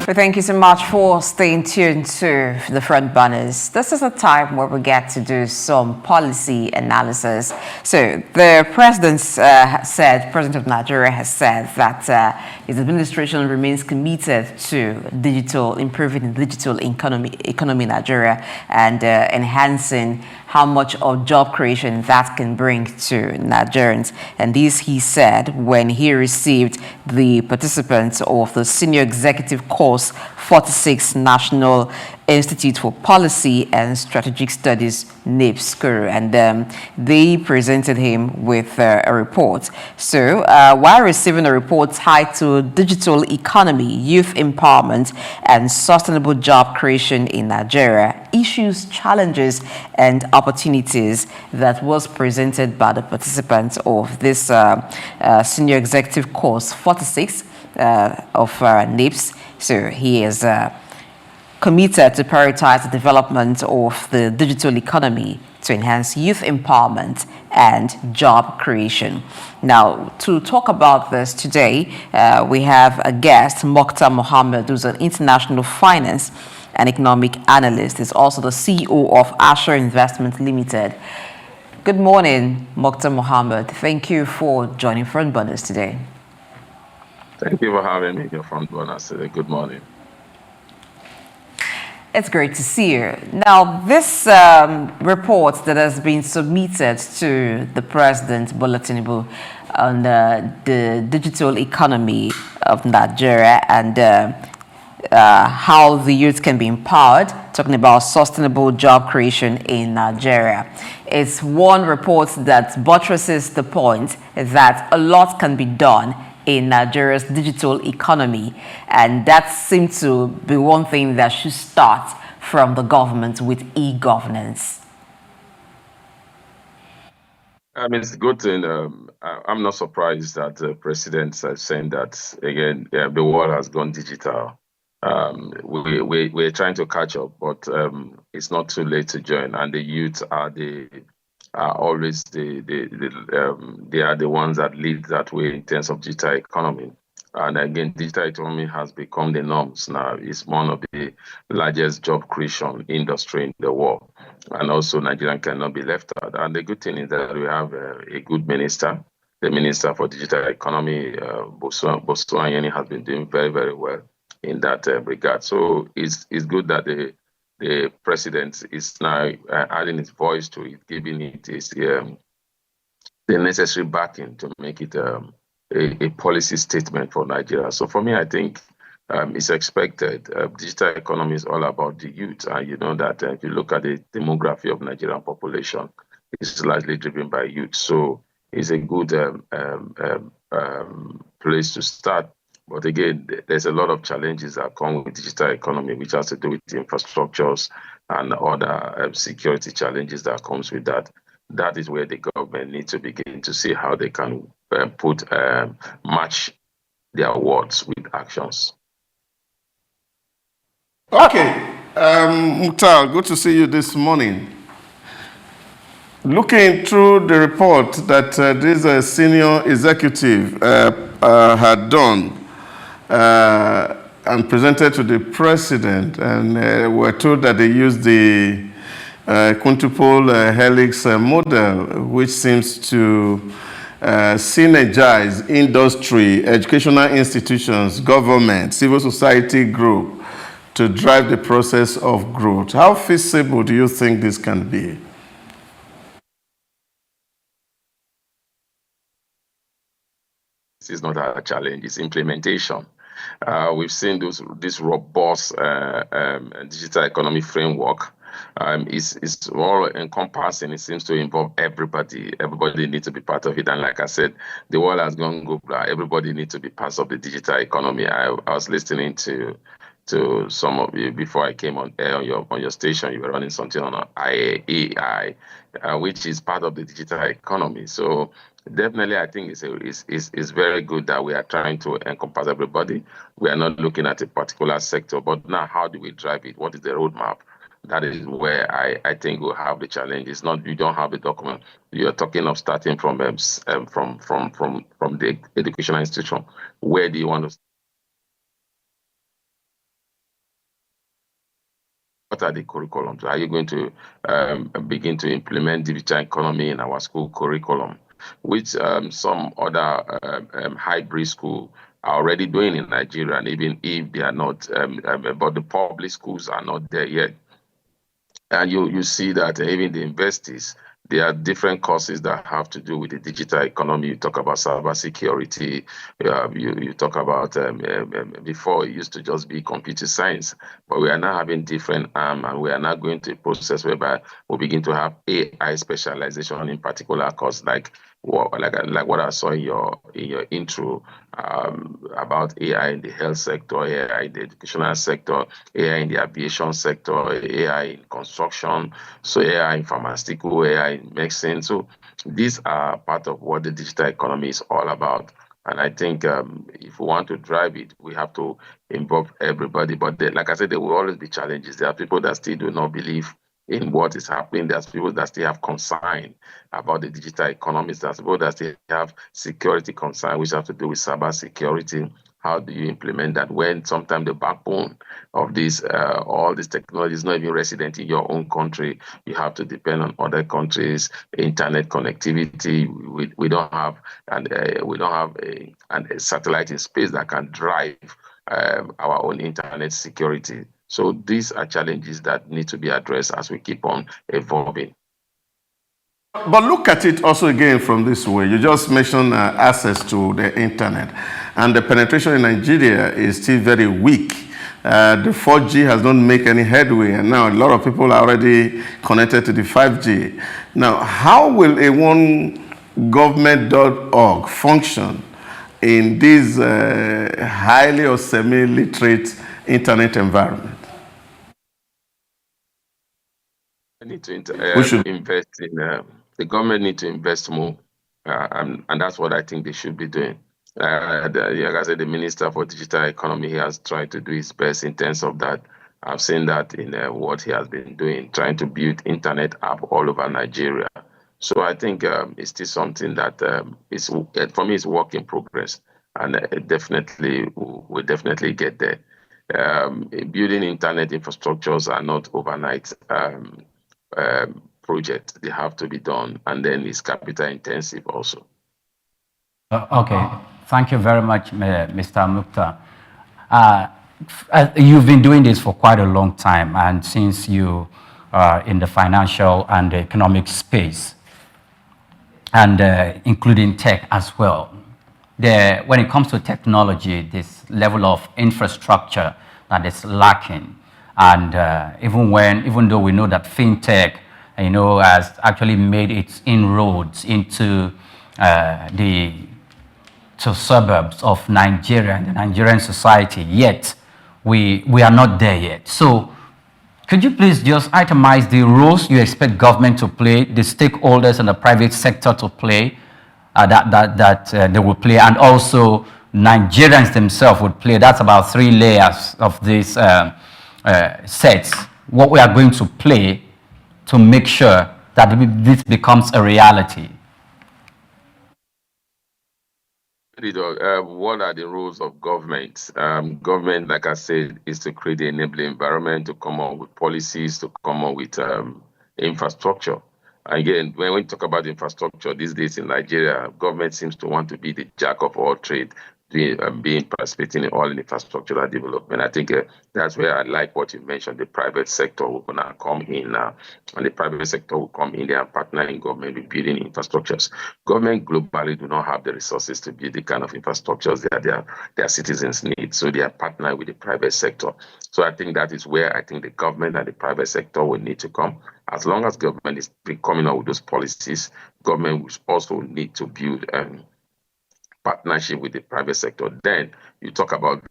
Well, thank you so much for staying tuned to the front burners. This is a time where we get to do some policy analysis. So the President of Nigeria has said that his administration remains committed to improving the digital economy in Nigeria and enhancing how much of job creation that can bring to Nigerians. And this he said when he received the participants of the Senior Executive Course 46 National Institute for Policy and Strategic Studies, NIPSS, and they presented him with a report. So while receiving a report titled Digital Economy, Youth Empowerment and Sustainable Job Creation in Nigeria, Issues, Challenges and Opportunities, that was presented by the participants of this Senior Executive Course 46 of NIPSS. So he is committed to prioritize the development of the digital economy to enhance youth empowerment and job creation. Now, to talk about this today, we have a guest, Muktar Mohammed, who's an international finance and economic analyst. He's also the CEO of Eichie Investment Limited. Good morning, Muktar Mohammed. Thank you for joining Front Burners today. Thank you for having me here, Front Burners today. Good morning. It's great to see you. Now, this report that has been submitted to the President, Bola Tinubu, on the digital economy of Nigeria and how the youth can be empowered, talking about sustainable job creation in Nigeria. It's one report that buttresses the point that a lot can be done in Nigeria's digital economy, and that seems to be one thing that should start from the government with e-governance. I mean, it's a good thing. I'm not surprised that the president is saying that, again, the world has gone digital. We're trying to catch up, but it's not too late to join, and the youth are always they are the ones that lead that way in terms of digital economy. And again, digital economy has become the norms now. It's one of the largest job creation industry in the world, and also Nigeria cannot be left out. And the good thing is that we have a good minister. The Minister for Digital Economy, Bola Ahmed, has been doing very, very well in that regard. So it's good that the president is now adding his voice to it, giving it the necessary backing to make it a policy statement for Nigeria. So for me, I think it's expected. Digital economy is all about the youth. And you know that if you look at the demography of Nigerian population, it's largely driven by youth. So it's a good place to start. But again, there's a lot of challenges that come with digital economy, which has to do with infrastructures and other security challenges that comes with that. That is where the government needs to begin to see how they can match their words with actions. Okay, Muktar, good to see you this morning. Looking through the report that this senior executive had done, and presented to the president, and we're told that they used the quintuple helix model, which seems to synergize industry, educational institutions, government, civil society group to drive the process of growth. How feasible do you think this can be? This is not a challenge, it's implementation. We've seen this robust digital economy framework. It's all encompassing. It seems to involve everybody. Everybody needs to be part of it. And like I said, the world has gone global. Everybody needs to be part of the digital economy. I was listening to some of you before I came on air on your station. You were running something on AI, which is part of the digital economy. So definitely, I think it's very good that we are trying to encompass everybody. We are not looking at a particular sector, but now how do we drive it? What is the roadmap? That is where I think we'll have the challenge. It's not you don't have the document. You're talking of starting from the educational institution. Where do you want to what are the curriculums? Are you going to begin to implement digital economy in our school curriculum, which some other hybrid school are already doing in Nigeria, and even if they are not, but the public schools are not there yet. And you see that even the universities, there are different courses that have to do with the digital economy. You talk about cyber security. You talk about before it used to just be computer science, but we are now having different and we are now going to a process whereby we begin to have AI specialization in particular course like what I saw in your intro about AI in the health sector, AI in the educational sector, AI in the aviation sector, AI in construction, so AI in pharmaceutical, AI in medicine. So these are part of what the digital economy is all about. And I think if we want to drive it, we have to involve everybody. But like I said, there will always be challenges. There are people that still do not believe in what is happening. There's people that still have concern about the digital economy. There's people that still have security concern, which have to do with cyber security. How do you implement that when sometimes the backbone of this, all this technology is not even resident in your own country? You have to depend on other countries, internet connectivity. We don't have, and we don't have a satellite in space that can drive our own internet security. So these are challenges that need to be addressed as we keep on evolving. But look at it also again from this way. You just mentioned access to the internet, and the penetration in Nigeria is still very weak. The 4G has not made any headway, and now a lot of people are already connected to the 5G. Now, how will a onegovernment.org function in this highly or semi-literate internet environment? I need to invest in the government need to invest more, and that's what I think they should be doing. Like I said, the Minister for Digital Economy, he has tried to do his best in terms of that. I've seen that in what he has been doing, trying to build internet app all over Nigeria. So I think it's still something that is, for me, it's work in progress, and we'll definitely get there. Building internet infrastructures are not overnight projects. They have to be done, and then it's capital intensive also. Okay, thank you very much, Mr. Muktar. You've been doing this for quite a long time, and since you are in the financial and the economic space, and including tech as well, when it comes to technology, this level of infrastructure that is lacking, and even though we know that fintech, has actually made its inroads into the suburbs of Nigeria and the Nigerian society, yet we are not there yet. So could you please just itemize the roles you expect government to play, the stakeholders and the private sector to play, that they will play, and also Nigerians themselves would play? That's about 3 layers of this sets, what we are going to play to make sure that this becomes a reality. What are the roles of government? Government, like I said, is to create the enabling environment, to come up with policies, to come up with infrastructure. Again, when we talk about infrastructure these days in Nigeria, government seems to want to be the jack of all trade, being participating in all infrastructural development. I think that's where I like what you mentioned. The private sector will gonna come in now, and the private sector will come in there and partner in government with building infrastructures. Government globally do not have the resources to build the kind of infrastructures that their citizens need, so they are partnering with the private sector. So I think that is where I think the government and the private sector will need to come. As long as government is coming out with those policies, government will also need to build partnership with the private sector. Then you talk about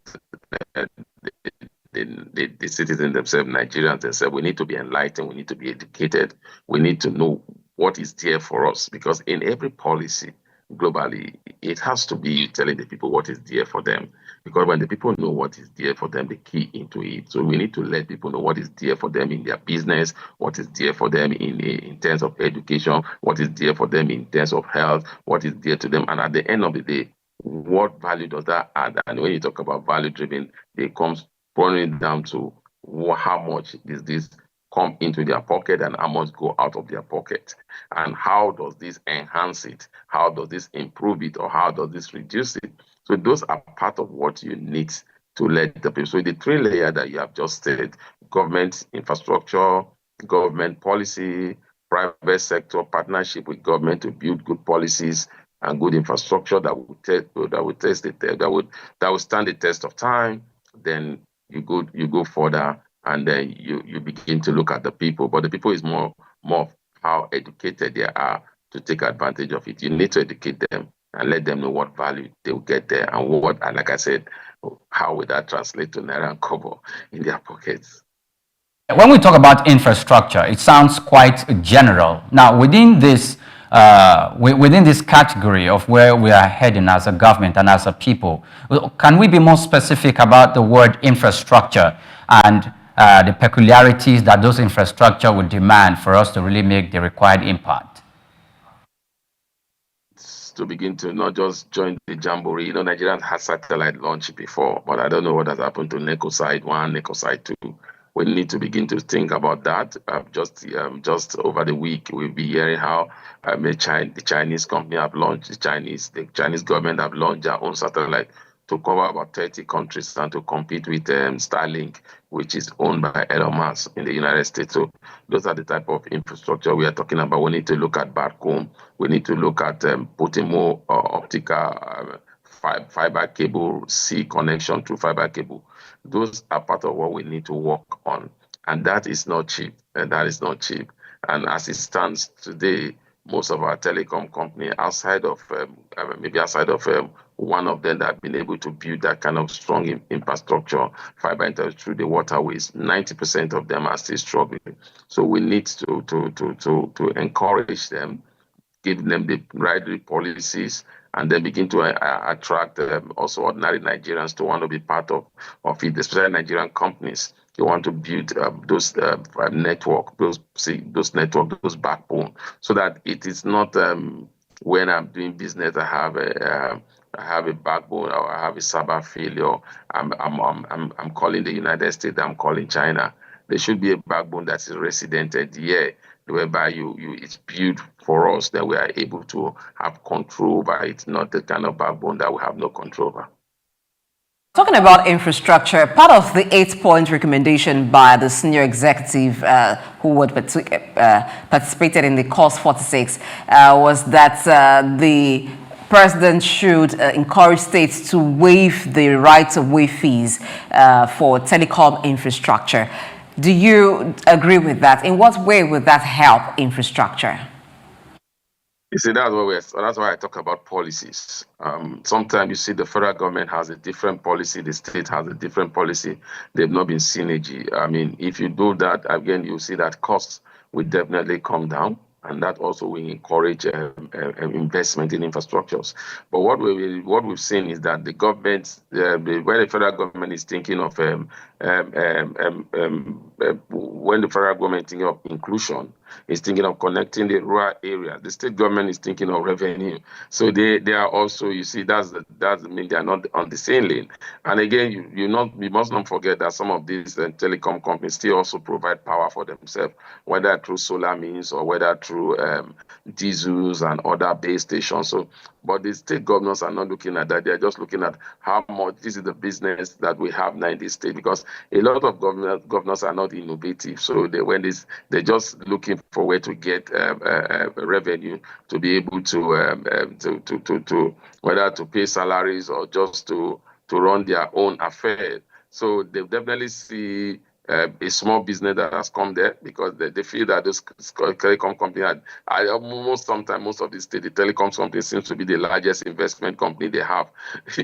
the citizens themselves, Nigerians themselves. We need to be enlightened, we need to be educated, we need to know what is there for us, because in every policy globally, it has to be telling the people what is there for them, because when the people know what is there for them, they key into it. So we need to let people know what is there for them in their business, what is there for them in terms of education, what is there for them in terms of health, what is there to them, and at the end of the day, what value does that add? And when you talk about value driven, it comes boiling down to how much is this come into their pocket and how much go out of their pocket. And how does this enhance it? How does this improve it? Or how does this reduce it? So those are part of what you need to let the people. So the three layer that you have just said, government infrastructure, government policy, private sector partnership with government to build good policies and good infrastructure that would stand the test of time. Then you go further, and then you begin to look at the people. But the people is more how educated they are to take advantage of it. You need to educate them and let them know what value they will get there, and like I said, how will that translate to naira and kobo in their pockets. When we talk about infrastructure, it sounds quite general. Now, within this category of where we are heading as a government and as a people, can we be more specific about the word infrastructure and the peculiarities that those infrastructure would demand for us to really make the required impact? To begin to not just join the jamboree. You know, Nigeria has satellite launch before, but I don't know what has happened to NECOSIDE 1, NECOSIDE 2. We need to begin to think about that. Just over the week, we'll be hearing how the Chinese company have launched, the Chinese government have launched their own satellite to cover about 30 countries and to compete with Starlink, which is owned by Elon Musk in the United States. So those are the type of infrastructure we are talking about. We need to look at backbone. We need to look at putting more optical fiber cable, C connection through fiber cable. Those are part of what we need to work on. And that is not cheap. And as it stands today, most of our telecom company outside of one of them that have been able to build that kind of strong infrastructure, fiber internet through the waterways, 90% of them are still struggling. So we need to encourage them, give them the right policies, and then begin to attract also ordinary Nigerians to want to be part of it, especially Nigerian companies. You want to build those backbone, so that it is not when I'm doing business I have a backbone or I have a cyber failure. I'm calling the United States. I'm calling China. There should be a backbone that is residented here, whereby it's built for us, that we are able to have control over it, not the kind of backbone that we have no control over. Talking about infrastructure, part of the 8-point recommendation by the senior executive who had participated in the Course 46 was that the president should encourage states to waive the right-of-way fees for telecom infrastructure. Do you agree with that? In what way would that help infrastructure? You see, that's why I talk about policies. Sometimes you see the federal government has a different policy, the state has a different policy. They've not been synergy. I mean, if you do that, again, you see that costs will definitely come down. And that also will encourage investment in infrastructures. But what we've seen is that the government, when the federal government is thinking of when the federal government is thinking of inclusion, is thinking of connecting the rural area. The state government is thinking of revenue. So they are also, you see, that's mean they are not on the same lane. And again, you must not forget that some of these telecom companies still also provide power for themselves, whether through solar means or whether through diesels and other base stations. So, but the state governors are not looking at that. They are just looking at how much this is the business that we have now in this state, because a lot of governors are not innovative. So they're just looking for where to get revenue to be able to whether to pay salaries or just to run their own affairs. So they definitely see a small business that has come there, because they feel that this telecom company most of the state, the telecom company seems to be the largest investment company they have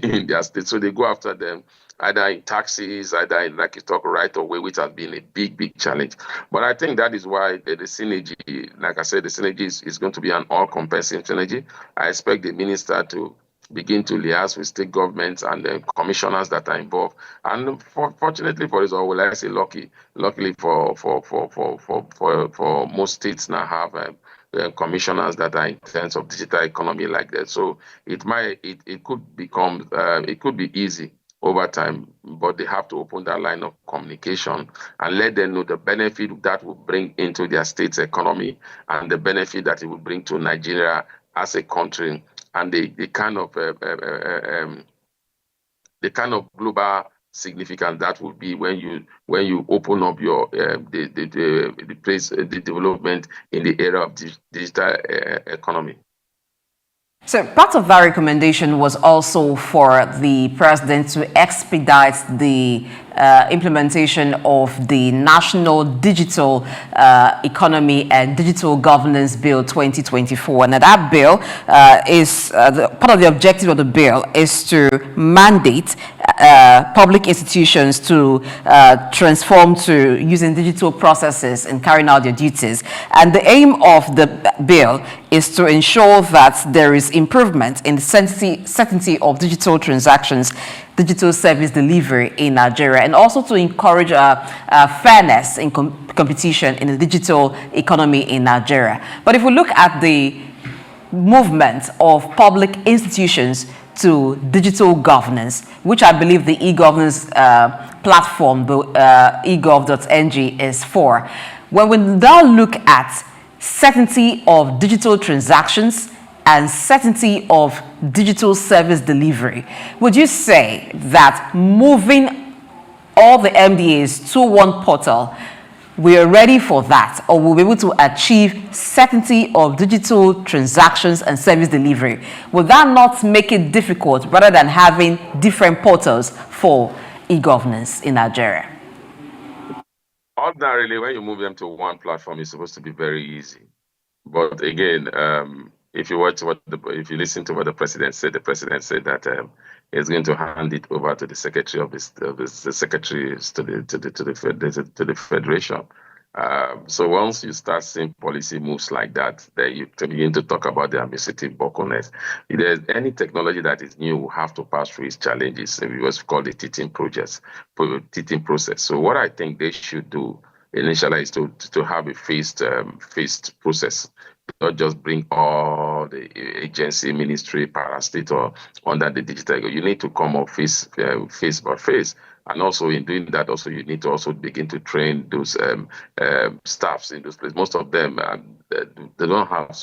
in their state. So they go after them, either in taxes, either in, like you talk, right away, which has been a big challenge. But I think that is why the synergy, like I said, the synergy is going to be an all-compensing synergy. I expect the minister to begin to liaise with state governments and the commissioners that are involved. And fortunately for us, or will I say luckily for most states now have commissioners that are in terms of digital economy like that. So it could be easy over time, but they have to open that line of communication and let them know the benefit that will bring into their state's economy and the benefit that it will bring to Nigeria as a country, and the kind of global significance that will be when you open up your the place the development in the area of digital economy. So part of that recommendation was also for the president to expedite the implementation of the National Digital Economy and Digital Governance Bill 2024. Now that bill part of the objective of the bill is to mandate public institutions to transform to using digital processes and carrying out their duties. And the aim of the bill is to ensure that there is improvement in the certainty of digital transactions, digital service delivery in Nigeria, and also to encourage fairness in competition in the digital economy in Nigeria. But if we look at the movement of public institutions to digital governance, which I believe the e-governance platform, the egov.ng, is for, when we now look at certainty of digital transactions and certainty of digital service delivery, would you say that moving all the MDAs to one portal, we are ready for that, or we'll be able to achieve certainty of digital transactions and service delivery? Would that not make it difficult rather than having different portals for e-governance in Nigeria? Ordinarily, when you move them to one platform, it's supposed to be very easy. But again, if you listen to what the president said that he's going to hand it over to the secretary of the secretaries to the federation. So once you start seeing policy moves like that, then you begin to talk about the administrative bottlenecks. If there's any technology that is new, will have to pass through its challenges. We what's called the teething process. So what I think they should do initially is to have a phased process. Not just bring all the agency, ministry, parastate or under the digital. You need to come up face by face. And also in doing that, also you need to also begin to train those staffs in those places. Most of them, they don't have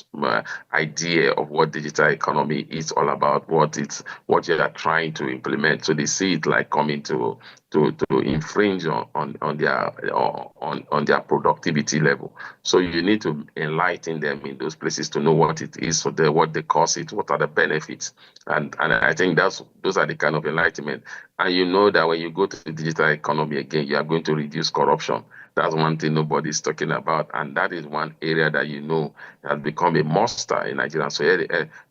idea of what digital economy is all about, what you are trying to implement. So they see it like coming to infringe on their productivity level. So you need to enlighten them in those places to know what it is, what they cost it, what are the benefits, and I think those are the kind of enlightenment. And you know that when you go to the digital economy again, you are going to reduce corruption. That's one thing nobody's talking about, and that is one area that you know has become a monster in Nigeria. So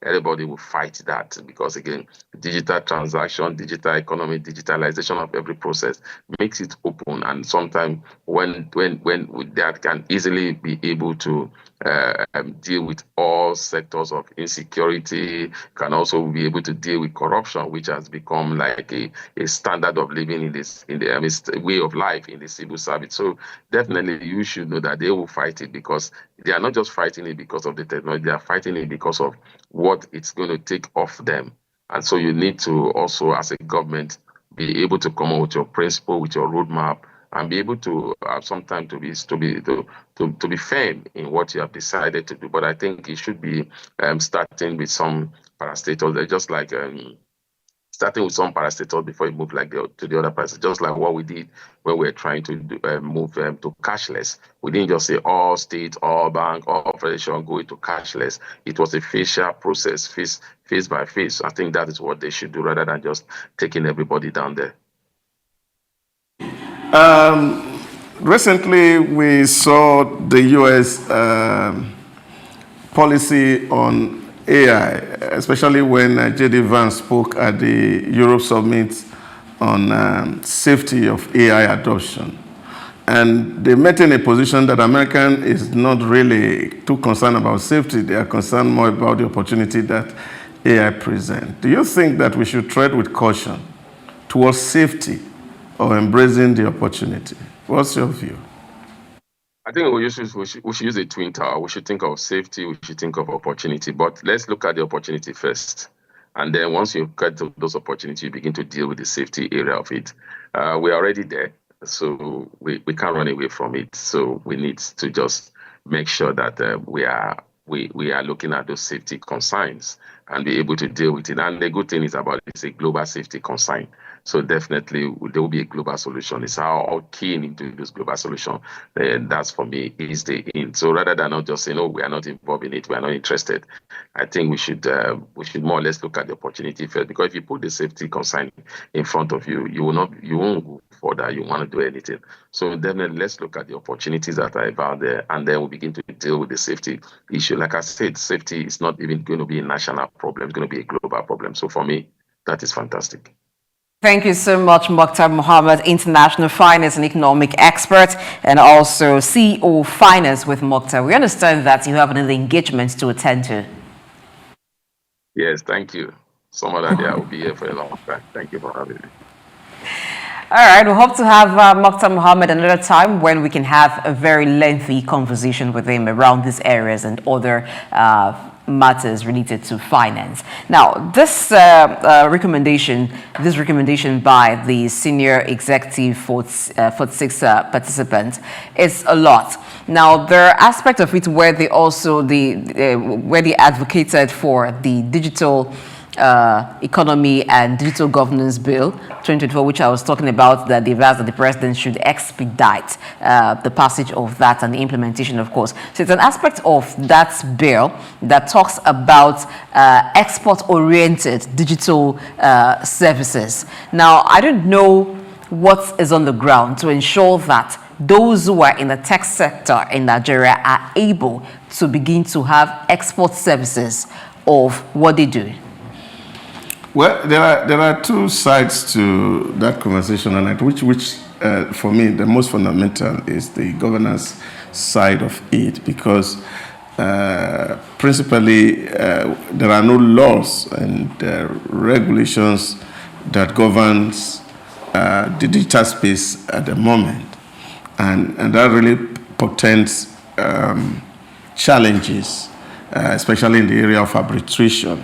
everybody will fight that because again, digital transaction, digital economy, digitalization of every process makes it open, and sometimes when that can easily be able to deal with all sectors of insecurity, can also be able to deal with corruption, which has become like a standard of living in the way of life in the civil service. So definitely you should know that they will fight it because they are not just fighting it because of the technology, they are fighting it because of what it's going to take off them. And so you need to also, as a government, be able to come up with your principle, with your roadmap, and be able to have some time to be firm in what you have decided to do. But I think it should be starting with some parastatals, just like starting with some parastatals before you move to the other parastatals, just like what we did when we were trying to move to cashless. We didn't just say all state, all bank, all federation go into cashless. It was a facial process, face by face. I think that is what they should do rather than just taking everybody down there. Recently, we saw the U.S. policy on AI, especially when J.D. Vance spoke at the Europe Summit on safety of AI adoption. And they met in a position that American is not really too concerned about safety. They are concerned more about the opportunity that AI presents. Do you think that we should tread with caution towards safety or embracing the opportunity? What's your view? I think we should use a twin tower. We should think of safety, we should think of opportunity, but let's look at the opportunity first. And then once you get to those opportunities, you begin to deal with the safety area of it. We're already there, so we can't run away from it. So we need to just make sure that we are looking at those safety concerns and be able to deal with it. And the good thing is about it's a global safety concern. So definitely there will be a global solution. It's how keen into this global solution. And that's for me is the in. So rather than not just saying, oh, we are not involved in it, we are not interested. I think we should more or less look at the opportunity first, because if you put the safety concern in front of you, you won't go further. You want to do anything. So definitely let's look at the opportunities that are out there, and then we begin to deal with the safety issue. Like I said, safety is not even going to be a national problem; it's going to be a global problem. So for me, that is fantastic. Thank you so much, Muktar Mohammed, international finance and economic expert, and also CEO Finance with Muktar. We understand that you have another engagement to attend to. Yes, thank you. Some other day I will be here for a long time. Thank you for having me. All right, we hope to have Muktar Mohammed another time when we can have a very lengthy conversation with him around these areas and other matters related to finance. Now, this recommendation by the senior executive 46 participants is a lot. Now, there are aspects of it where they also where they advocated for the digital economy and digital governance bill 2024, which I was talking about, that they've asked that the president should expedite the passage of that and the implementation, of course. So it's an aspect of that bill that talks about export-oriented digital services. Now, I don't know what is on the ground to ensure that those who are in the tech sector in Nigeria are able to begin to have export services of what they do. Well, there are two sides to that conversation, and which for me the most fundamental is the governance side of it, because principally there are no laws and regulations that governs the digital space at the moment, and that really portends challenges, especially in the area of arbitration.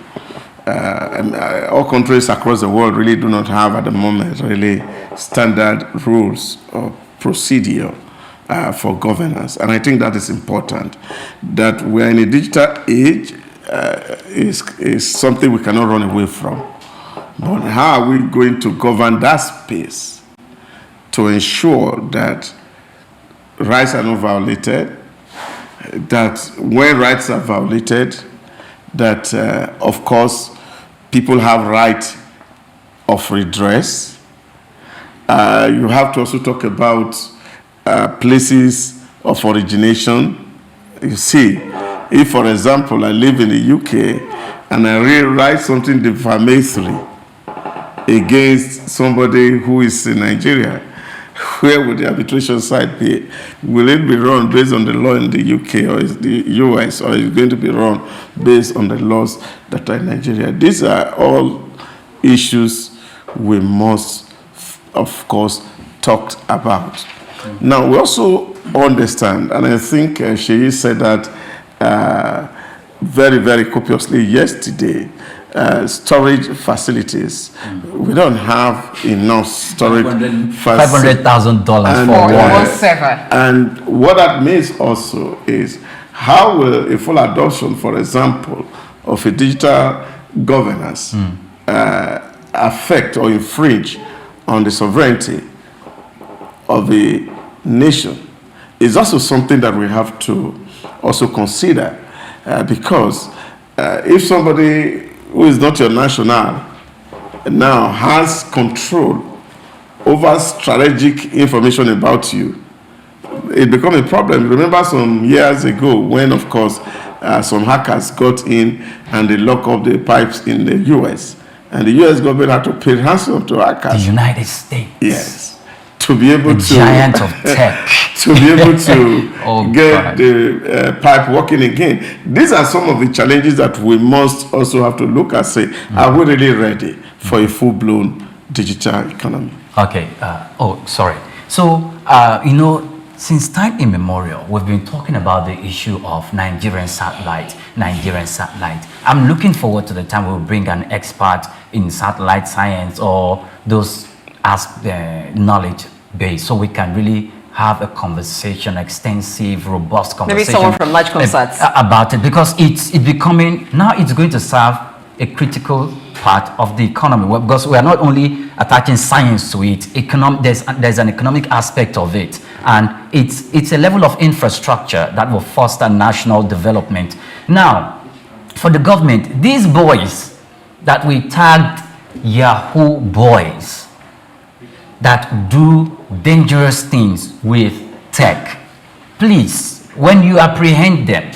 And all countries across the world really do not have at the moment really standard rules or procedure for governance. And I think that is important. That we're in a digital age is something we cannot run away from. But how are we going to govern that space to ensure that rights are not violated, that when rights are violated, that of course people have right of redress. You have to also talk about places of origination. You see, if for example I live in the UK and I write something defamatory against somebody who is in Nigeria, where would the arbitration side be? Will it be run based on the law in the UK or is the US, or is it going to be run based on the laws that are in Nigeria? These are all issues we must, of course, talk about. Now, we also understand, and I think Sheyi said that very, very copiously yesterday, storage facilities. We don't have enough storage. $500,000 for one server. And what that means also is how will a full adoption, for example, of a digital governance affect or infringe on the sovereignty of the nation is also something that we have to also consider, because if somebody who is not your national now has control over strategic information about you, it becomes a problem. Remember some years ago when, of course, some hackers got in and they locked up the pipes in the US, and the US government had to pay ransom to hackers. The United States. Yes. To be able the to giant of tech. to be able to get the pipe working again. These are some of the challenges that we must also have to look at. Say, are we really ready for a full-blown digital economy? Okay. Sorry. So Since time immemorial, we've been talking about the issue of Nigerian satellite. I'm looking forward to the time we'll bring an expert in satellite science or those knowledge base, so we can really have a conversation, extensive, robust conversation. Maybe someone from Large Concerts. About it, because it's becoming, now it's going to serve a critical part of the economy, because we are not only attaching science to it, there's an economic aspect of it, and it's a level of infrastructure that will foster national development. Now, for the government, these boys that we tagged Yahoo boys that do dangerous things with tech, please, when you apprehend them,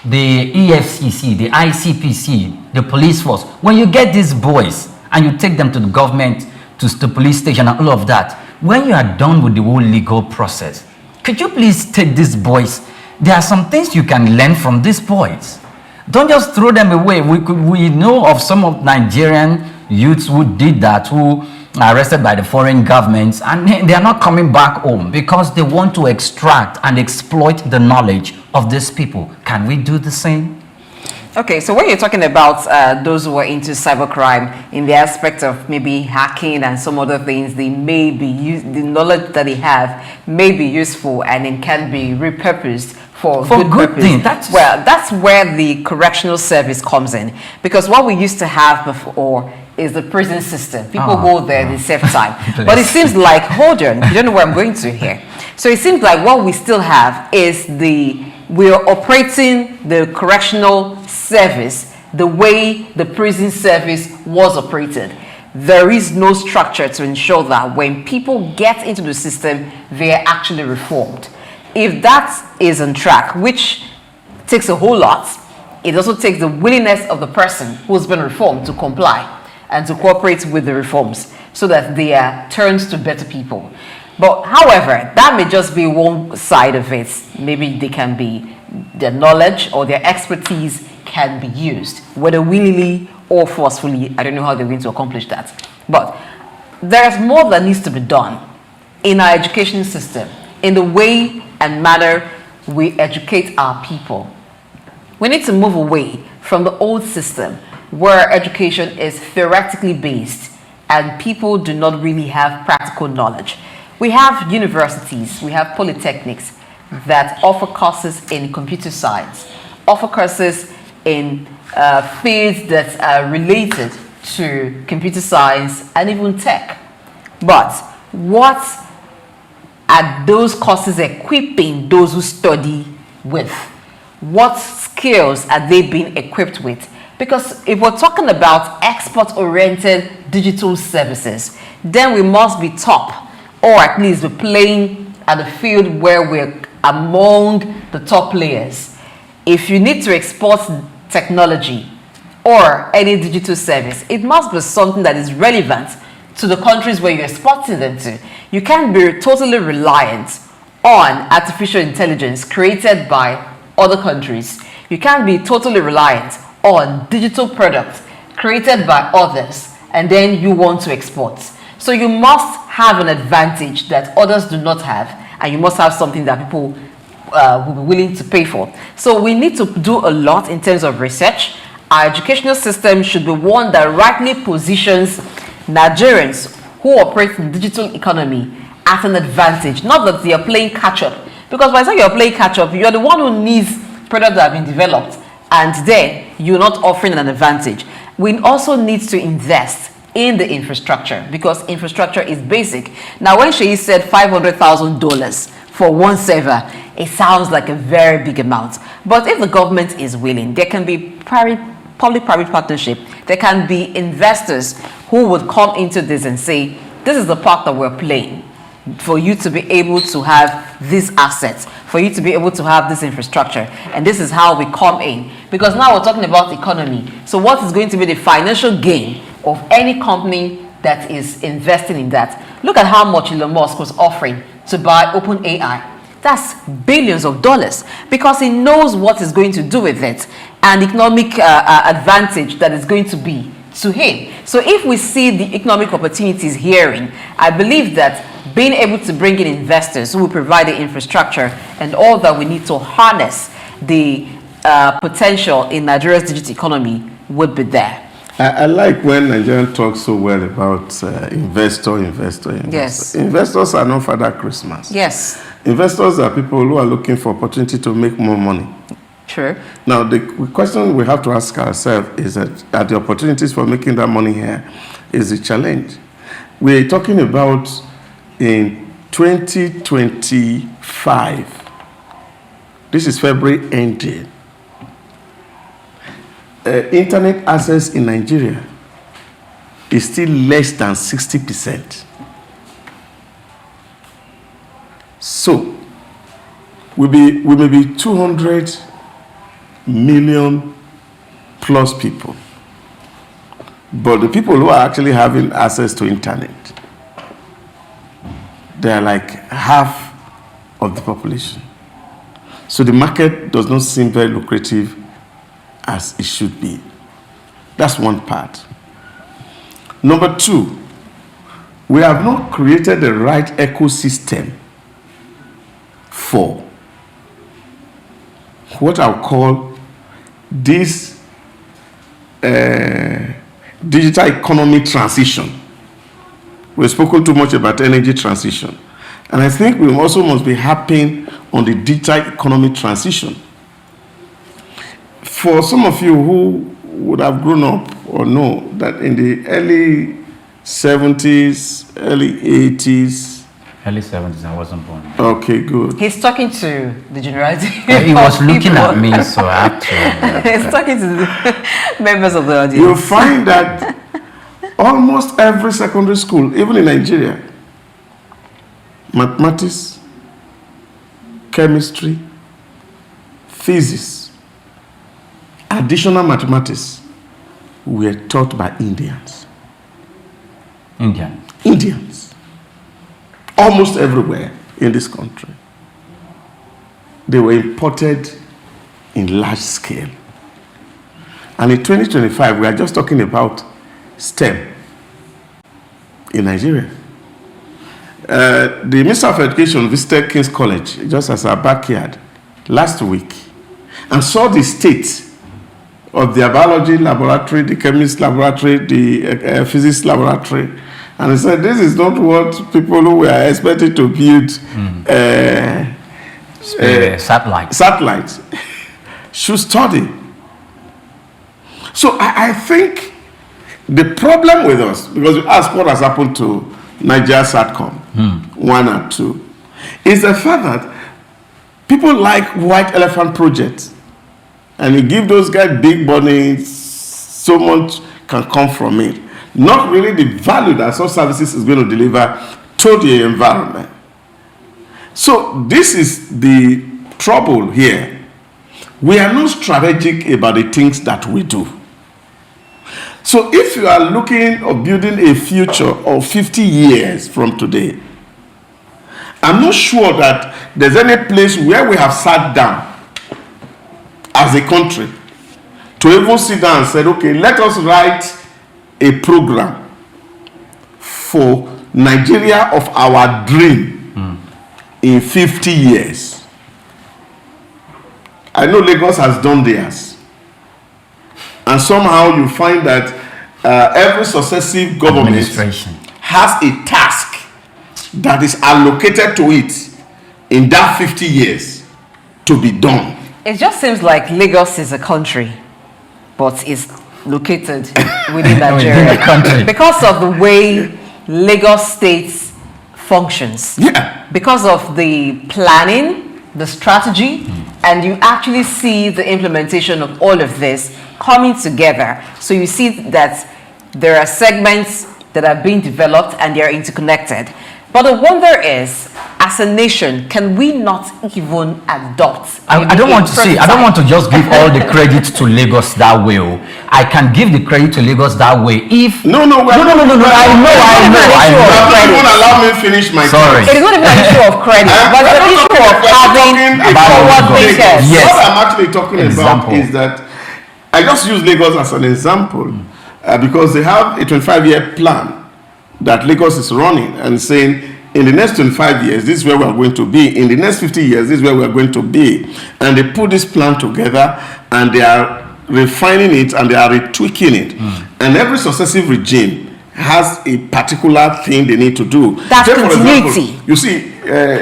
the EFCC, the ICPC, the police force, when you get these boys and you take them to the government, to the police station and all of that, when you are done with the whole legal process, could you please take these boys? There are some things you can learn from these boys. Don't just throw them away. We know of some of Nigerian youths who did that, who are arrested by the foreign governments, and they are not coming back home because they want to extract and exploit the knowledge of these people. Can we do the same? Okay, so when you're talking about those who are into cybercrime in the aspect of maybe hacking and some other things, they may be the knowledge that they have may be useful and it can be repurposed for good things. That's where the correctional service comes in, because what we used to have before is the prison system. People go there, they save time. But it seems like, hold on, you don't know where I'm going to here. So it seems like what we still have is we're operating the correctional service the way the prison service was operated. There is no structure to ensure that when people get into the system, they are actually reformed. If that is on track, which takes a whole lot, it also takes the willingness of the person who's been reformed to comply and to cooperate with the reforms so that they are turned to better people. But however, that may just be one side of it. Maybe they can be, their knowledge or their expertise can be used, whether willingly or forcefully. I don't know how they're going to accomplish that. But there's more that needs to be done in our education system, in the way and manner we educate our people. We need to move away from the old system where education is theoretically based and people do not really have practical knowledge. We have universities, we have polytechnics that offer courses in computer science, offer courses in fields that are related to computer science and even tech. But what are those courses equipping those who study with? What skills are they being equipped with? Because if we're talking about export-oriented digital services, then we must be top, or at least be playing at a field where we're among the top players. If you need to export technology or any digital service, it must be something that is relevant to the countries where you're exporting them to. You can't be totally reliant on artificial intelligence created by other countries. You can't be totally reliant on digital products created by others and then you want to export. So you must have an advantage that others do not have, and you must have something that people will be willing to pay for. So we need to do a lot in terms of research. Our educational system should be one that rightly positions Nigerians who operate in the digital economy at an advantage, not that they are playing catch-up. Because by the time you're playing catch-up, you're the one who needs products that have been developed, and then you're not offering an advantage. We also need to invest in the infrastructure, because infrastructure is basic. Now, when Sheyi said $500,000 for one server, it sounds like a very big amount. But if the government is willing, there can be public-private partnership. There can be investors who would come into this and say, this is the part that we're playing for you to be able to have these assets, for you to be able to have this infrastructure. And this is how we come in. Because now we're talking about economy. So what is going to be the financial gain of any company that is investing in that? Look at how much Elon Musk was offering to buy OpenAI. That's billions of dollars, because he knows what he's going to do with it and economic advantage that is going to be to him. So if we see the economic opportunities herein, I believe that being able to bring in investors who will provide the infrastructure and all that we need to harness the potential in Nigeria's digital economy would be there. I like when Nigerians talk so well about investor. Yes. Investors are not Father Christmas. Yes. Investors are people who are looking for opportunity to make more money. True. Now, the question we have to ask ourselves is that are the opportunities for making that money here is a challenge. We're talking about in 2025. This is February ending. Internet access in Nigeria is still less than 60%. So, we may be 200 million plus people. But the people who are actually having access to internet, they are like half of the population. So the market does not seem very lucrative as it should be. That's one part. Number two, we have not created the right ecosystem for what I'll call this digital economy transition. We've spoken too much about energy transition. And I think we also must be harping on the digital economy transition. For some of you who would have grown up or know that in the early 70s, early 80s, Early 70s, I wasn't born. okay, good. He's talking to the generality. He was looking at me, so I had to. He's talking to the members of the audience. You'll find that almost every secondary school, even in Nigeria, mathematics, chemistry, physics, additional mathematics were taught by Indians. Indians. Almost everywhere in this country. They were imported in large scale. And in 2025, we are just talking about STEM in Nigeria. The Minister of Education visited King's College, just as our backyard, last week, and saw the state of their biology laboratory, the chemistry laboratory, the physics laboratory, and he said, this is not what people who were expected to build satellites should study. So I think the problem with us, because you ask what has happened to Nigeria Satcom 1 and 2, is the fact that people like white elephant projects, and you give those guys big money, so much can come from it. Not really the value that such services is going to deliver to the environment. So this is the trouble here. We are not strategic about the things that we do. So if you are looking or building a future of 50 years from today, I'm not sure that there's any place where we have sat down as a country to even sit down and said, okay, let us write a program for Nigeria of our dream in 50 years. I know Lagos has done theirs. And somehow you find that every successive government has a task that is allocated to it in that 50 years to be done. It just seems like Lagos is a country, but it's located within Nigeria. Within the country. Because of the way Lagos State functions. Yeah. Because of the planning, the strategy, and you actually see the implementation of all of this coming together. So you see that there are segments that are being developed and they are interconnected. But the wonder is, as a nation, can we not even adopt? I don't want to say, I don't want to just give all the credit to Lagos that way. I can give the credit to Lagos that way if... No. I know. You won't allow me finish my Sorry. It is not even an issue of credit, but it's an issue of having forward thinkers. Yes. What I'm actually talking about is that I just use Lagos as an example. because they have a 25-year plan that Lagos is running and saying, in the next 25 years, this is where we are going to be. In the next 50 years, this is where we are going to be. And they put this plan together and they are refining it and they are retweaking it. And every successive regime has a particular thing they need to do. That's for continuity. example, you see,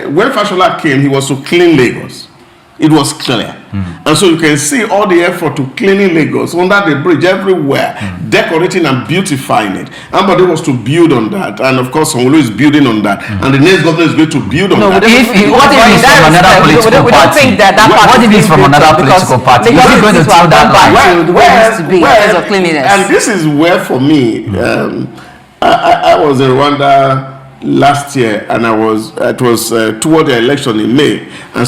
when Fashola came, he was to clean Lagos. It was clear. And so you can see all the effort to cleaning Lagos under the bridge everywhere, decorating and beautifying it. Ambode was to build on that. And of course, Sanwo-Olu is building on that. And the next government is going to build on that. What if it's from another political party? What if it's from another political party? Is he going to tell that line? And this is where, for me, I was in Rwanda last year, and it was toward the election in May, and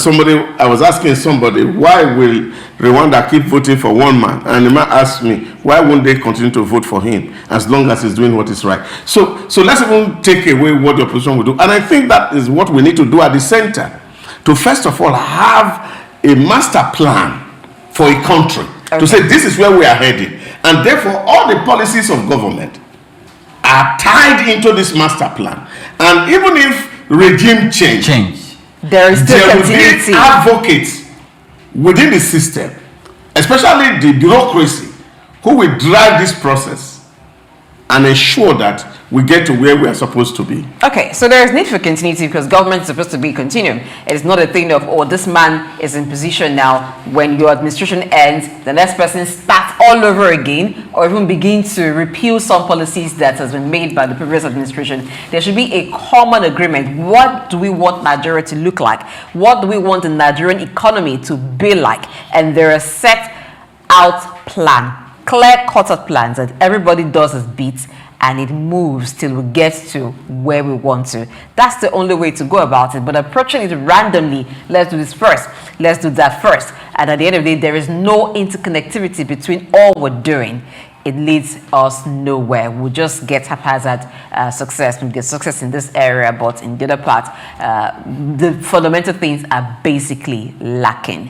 I was asking somebody, why will Rwanda keep voting for one man? And the man asked me, why won't they continue to vote for him as long as he's doing what is right? So let's even take away what the opposition will do. And I think that is what we need to do at the center, to first of all have a master plan for a country, to say this is where we are heading. And therefore, all the policies of government are tied into this master plan. And even if regime change, there is still continuity. Will be advocates within the system, especially the bureaucracy, who will drive this process and ensure that we get to where we are supposed to be. Okay, so there is need for continuity because government is supposed to be continuum. It is not a thing of, oh, this man is in position now. When your administration ends, the next person starts all over again, or even begin to repeal some policies that has been made by the previous administration. There should be a common agreement. What do we want Nigeria to look like? What do we want the Nigerian economy to be like? And there are set out plan, clear-cut plans that everybody does his bit, and it moves till we get to where we want to. That's the only way to go about it. But approaching it randomly, let's do this first, let's do that first, and at the end of the day, there is no interconnectivity between all we're doing. It leads us nowhere. We'll just get haphazard success. We'll get success in this area, but in the other part, the fundamental things are basically lacking.